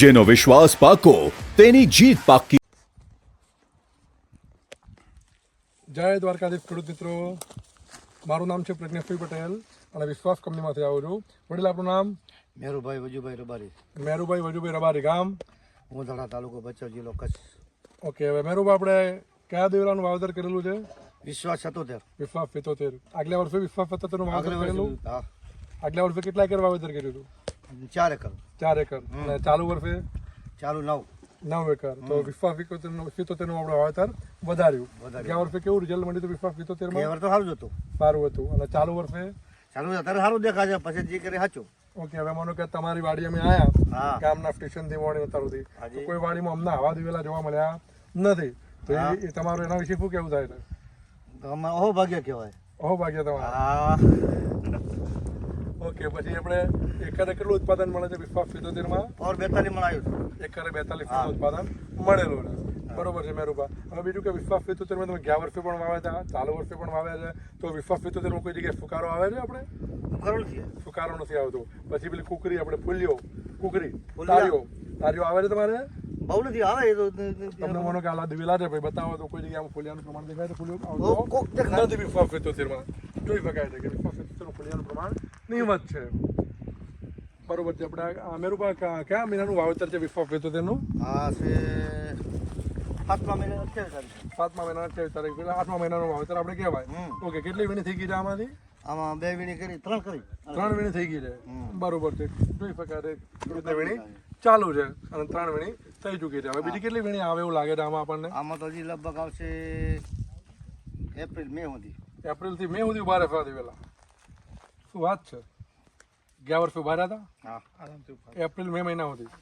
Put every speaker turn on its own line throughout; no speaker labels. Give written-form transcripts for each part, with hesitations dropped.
જેનો વિશ્વાસ પાકો તેની જીત પાકી.
જય દ્વારકાધીશ ખેડૂત મિત્રો, મારું નામ છે પ્રજ્ઞેશભાઈ પટેલ અને વિશ્વાસ કંપનીમાંથી આવું છું. વડીલ આપનું નામ?
મેરુભાઈ વજુભાઈ રબારી.
મેરુભાઈ વજુભાઈ રબારી, ગામ?
ઉંધાડા તાલુકો ભચાઉ જિલ્લો કચ્છ.
ઓકે, હવે મેરુભાઈ આપણે કયા દિવેલાનું વાવેતર કરેલું છે?
વિશ્વાસ 77.
વિશ્વાસ 77. આગલા વર્ષે વિશ્વાસ 77નું વાવેતર કરેલું?
હા,
આગલા વર્ષે કેટલા એકર વાવેતર કર્યું હતું?
4 એકર.
4 એકર. અને ચાલુ વર્ષે
ચાલુ 9.
9 એકર. તો વિશ્વાસ 77નું આપણે વાવેતર વધાર્યું. ગયા વર્ષે કેવું રિઝલ્ટ મળ્યું હતું વિશ્વાસ 77માં?
એ વર્ષ તો સારું જ હતું.
સારું હતું. અને ચાલુ વર્ષે?
ચાલુ અત્યારે સારું દેખાય છે, પછી જે કરે સાચું.
ઓકે, હવે માનો કે તમારી વાડી અમે આવ્યા
હા,
ગામના સ્ટેશનથી મોડી અત્યાર સુધી,
હાજી.
કોઈ વાડીમાં અમને આવા દિવેલા જોવા મળ્યા નથી, તો એ તમારું એના વિશે શું કેવું થાય છે?
તો આમાં અહો ભાગ્ય કહેવાય.
અહો ભાગ્ય તમારા.
હા,
ઓકે, પછી આપણે એકરે કેટલું ઉત્પાદન મળે છે વિશ્વાસ 77માં?
ઓર 42 માં આવ્યું હતું.
એકરે 42 નું ઉત્પાદન મળેલું છે. બરોબર છે મેરુભા. હવે બીજું કે વિશ્વાસ 77માં તમે ગયા વર્ષે પણ વાવ્યા હતા, ચાલુ વર્ષે પણ વાવ્યા છે, તો વિશ્વાસ 77માં કોઈ જગ્યાએ ફુકારો આવે છે? આપણે
કરોડ છે.
ફુકારો નથી આવતો. પછી પેલી કુકરી, આપણે ફૂલ્યો કુકરી,
ફૂલિયા.
તારીઓ આવે છે તમારે?
બહુ નથી આવે એ તો.
તમને માનો કે આલા દિવેલા છે ભાઈ, બતાવો તો કોઈ જગ્યાએ ફૂલિયાનું પ્રમાણ દેખાય છે? ફૂલિયો
કોક દેખાય.
નથી વિશ્વાસ 77માં જોઈ શકાય છે કે વિશ્વાસ 77 ફૂલિયાનું પ્રમાણ નિયમિત છે. બરોબર છે. આપણે મેરુભા કયા મહિનાનું વાવેતર છે વિશ્વાસ 77નું?
હા છે 7મા મહિના 28 તારીખ.
7મા મહિના 28 તારીખ, એટલે 8મા મહિનાનું વાવેતર આપણે કહેવાય. ઓકે, કેટલી વીણી થઈ ગઈ છે આમાંથી?
આમાં 2 વીણી કરી, 3 કરી.
3 વીણી થઈ ગઈ છે. બરોબર છે. જોઈ શકાય છે ખેડૂતને વીણી ચાલુ છે અને 3 વીણી થઈ ચૂકી છે. હવે બીજી કેટલી વીણી આવે એવું લાગે છે આમાં આપણને?
આમાં તો હજી લગભગ આવશે એપ્રિલ મે સુધી.
એપ્રિલથી મે સુધી ઉભા રહેવા દિવેલા. શું વાત છે! ગયા વર્ષે ઉભા રહ્યા હતા?
હા,
આરામથી એપ્રિલ મે મહિના સુધી.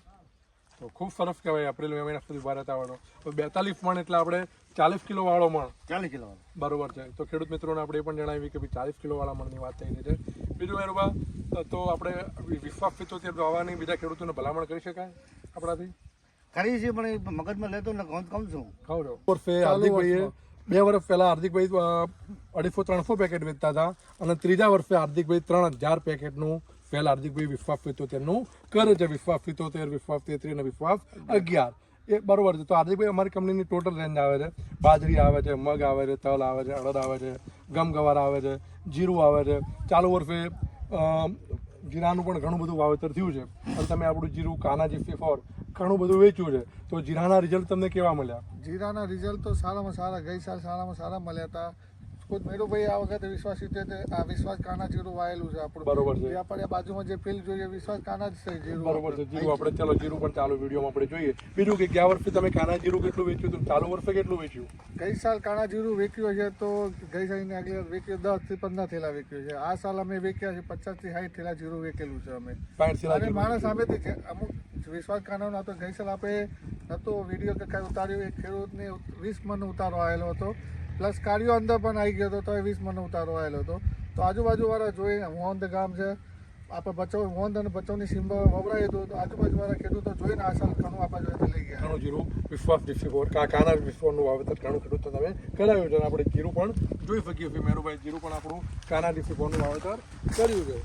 તો ખૂબ સરસ કહેવાય, એપ્રિલ મે મહિના સુધી ઉભા રહેતા વાળો. તો 42 મણ એટલે આપણે 40 કિલો વાળો મણ.
40 કિલો.
બરોબર છે. તો ખેડૂત મિત્રોને આપણે એ પણ જણાવી કે ભાઈ 40 કિલો વાળા મણની વાત થઈ રહી છે. બીજું મેરુભા, તો આપણે વિશ્વાસ 77 વાવવાની બીજા ખેડૂતોને ભલામણ કરી શકાય આપણાથી?
કરી છે પણ એ મગજમાં લેતો ને કહું છું.
ખાવ છો. વર્ષે હાર્દિકભાઈએ 2 વર્ષ પહેલા હાર્દિકભાઈ 250-300 પેકેટ વેચતા હતા અને ત્રીજા વર્ષે હાર્દિકભાઈ 3000 પેકેટનું પહેલા હાર્દિકભાઈ વિશ્વાસ 77નું કરે છે. વિશ્વાસ 77, વિશ્વાસ 33 અને વિશ્વાસ 11. એ બરોબર છે. તો હાર્દિકભાઈ અમારી કંપનીની ટોટલ રેન્જ આવે છે. બાજરી આવે છે, મગ આવે છે, તલ આવે છે, અડદ આવે છે, ગમગવાર આવે છે, જીરું આવે છે. ચાલુ વર્ષે જીરાનું પણ ઘણું બધું વાવેતર થયું છે અને તમે આપણું જીરું કાનાજી 54 ઘણું બધું વેચ્યું છે. તો જીરાના રિઝલ્ટ તમને કેવા મળ્યા?
જીરાના રિઝલ્ટ તો સારામાં સારા, ગઈ સાલ સારામાં સારા મળ્યા હતા. ખુદ મેરુભાઈ આ વખતે વિશ્વાસ 77 આ વિશ્વાસ કાના જીરું વાયેલું છે આપણું.
બરોબર છે.
જે આપણે બાજુમાં જે ફિલ્ડ જોઈએ વિશ્વાસ કાના જ છે જીરું.
બરોબર છે. જીરું આપણે ચલો જીરું પણ ચાલુ વિડીયોમાં આપણે જોઈએ. બીજું કે ગયા વર્ષે તમે કાના જીરું કેટલું વેચ્યું હતું, ચાલુ વર્ષે કેટલું વેચ્યું?
ગઈ સાલ કાના જીરું વેચ્યું છે તો ગઈ સાલની આગળ વેચ્યું 10 થી 15 થેલા વેચ્યું છે. આ સાલ અમે વેચ્યા છે 50 થી 60 થેલા જીરું વેચેલું છે અમે.
60 થેલા
અને
જીરું.
માણસ સામેથી છે અમુક વિશ્વાસ કાનાનો હતો. ગઈ સાલ આપણે નતો વિડીયો કે કાંઈ ઉતાર્યો, એક ખેડૂતને 20 મણ ઉતારો આવેલો હતો, પ્લસ કાર્યો અંદર પણ આવી ગયો હતો તો 20 મણ ઉતારો આવેલો હતો. તો આજુબાજુવાળા જોઈને વોંધ ગામ છે આપણે ભચાઉ, વોંધ અને ભચાઉની સીમા વવરાયું હતું, તો આજુબાજુવાળા ખેડૂતો જોઈને આ સાલ ઘણું આપણા જોઈને લઈ ગયા.
ઘણું જીરું વિશ્વાસ 54 કાના વિશ્વનું વાવેતર ઘણું ખેડૂતો તમે કરાવ્યું છે અને આપણે જીરું પણ જોઈ શકીએ છીએ. મેરુભાઈ જીરું પણ આપણું કાના 54નું વાવેતર કર્યું છે.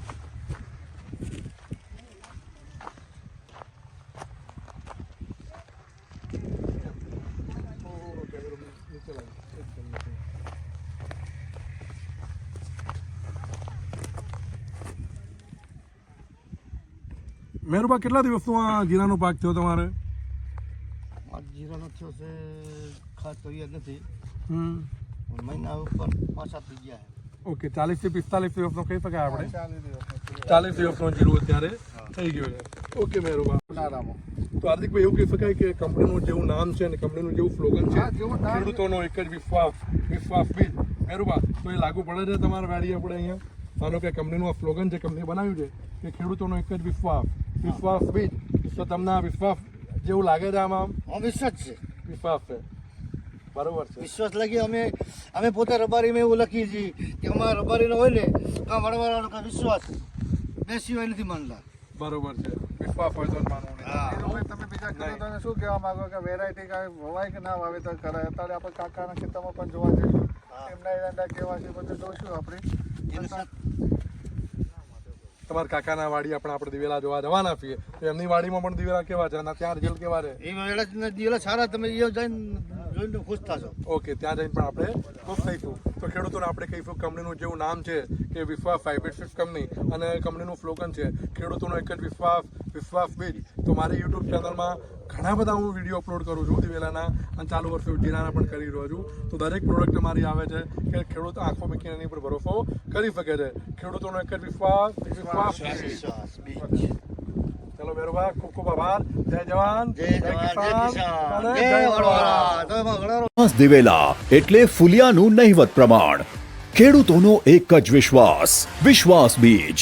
મેરુભા, કેટલા દિવસનો આ જીરાનો પાક થયો તમારે?
આ જીરાનો થયો છે ખાસ તો યાદ નથી,
હમ,
મહિના ઉપર 5-7 થઈ ગયા છે.
ઓકે, 40 થી 45 દિવસનો કહી શકાય આપણે.
40
40
દિવસ
દિવસનો જીરું અત્યારે થઈ ગયો છે. ઓકે મેરુભા.
ઉનાળામાં.
તો હાર્દિકભાઈ, એવું કહી શકાય કે કંપનીનું જેવું નામ છે અને કંપનીનું જેવું સ્લોગન છે,
હા, જેવું નામ છે.
ખેડૂતોનો એક જ વિશ્વાસ, વિશ્વાસ બીજ. મેરુભા, તો એ લાગુ પડે છે તમારા વાડી આપણે અહીંયા? માનો કે કંપનીનું આ સ્લોગન છે, કંપની બનાવ્યું છે કે ખેડૂતોનો એક જ વિશ્વાસ, વિશ્વાસ બીજ. તો તમને આ વિશ્વાસ જેવું લાગે છે આમાં?
વિશ્વાસ છે.
વિશ્વાસ છે. બરોબર છે.
વિશ્વાસ લાગી અમે પોતે રબારીમાં એવું લખીએ છીએ કે અમારા રબારીનો હોય ને કાં વડવાળાનો કાં વિશ્વાસ બે સિવાય નથી માનતા.
બરોબર છે. વિશ્વાસ હોય તો જ માનવું નહીં.
હા.
તમે બીજા ખેડૂતોને શું કહેવા માંગો કે વેરાયટી કાંઈ વવાય કે ના વાવેતર કરાય? અત્યારે આપણે કાકાના ખેતરમાં પણ જોવા જઈશું, એમના એરંડા કેવા છે બધું જોઈશું આપણે.
એની સાથે
તમારા કાકાના વાડી આપણે દિવેલા જોવા જવાના છીએ તો એમની વાડીમાં પણ દિવેલા કેવા છે અને ત્યાં રિઝલ્ટ કેવા છે?
એ વેળા દિવેલા સારા, તમે એ જઈને જોઈને ખુશ થશો.
ઓકે, ત્યાં જઈને પણ આપણે ખુશ થઈશું. તો ખેડૂતોને આપણે કહીશું કંપનીનું જેવું નામ છે કે વિશ્વાસ હાઇબ્રિડ કંપની અને કંપનીનું સ્લોગન છે ખેડૂતોનો એક જ વિશ્વાસ બીજ. તો મારી યુટ્યુબ ચેનલમાં ઘણા બધા હું વિડીયો અપલોડ કરું છું દિવેલાના અને ચાલુ વર્ષે જીરાના પણ કરી રહ્યો છું. તો દરેક પ્રોડક્ટ મારી આવે છે કે ખેડૂત આંખો મૂકીને એની પર ભરોસો કરી શકે છે. ખેડૂતોનો એક જ વિશ્વાસ
વિશ્વાસ બીજ.
ચલો મેરુભાઈ, ખૂબ ખૂબ આભાર. જય જવાન,
જય જવાન, જય કિસાન,
અને
જય
જય
વડવાળા. તો એમાં ઘણા
વિશ્વાસ દિવેલા એટલે ફુલિયાનું નહિવત પ્રમાણ. ખેડૂતોનો એક જ વિશ્વાસ બીજ.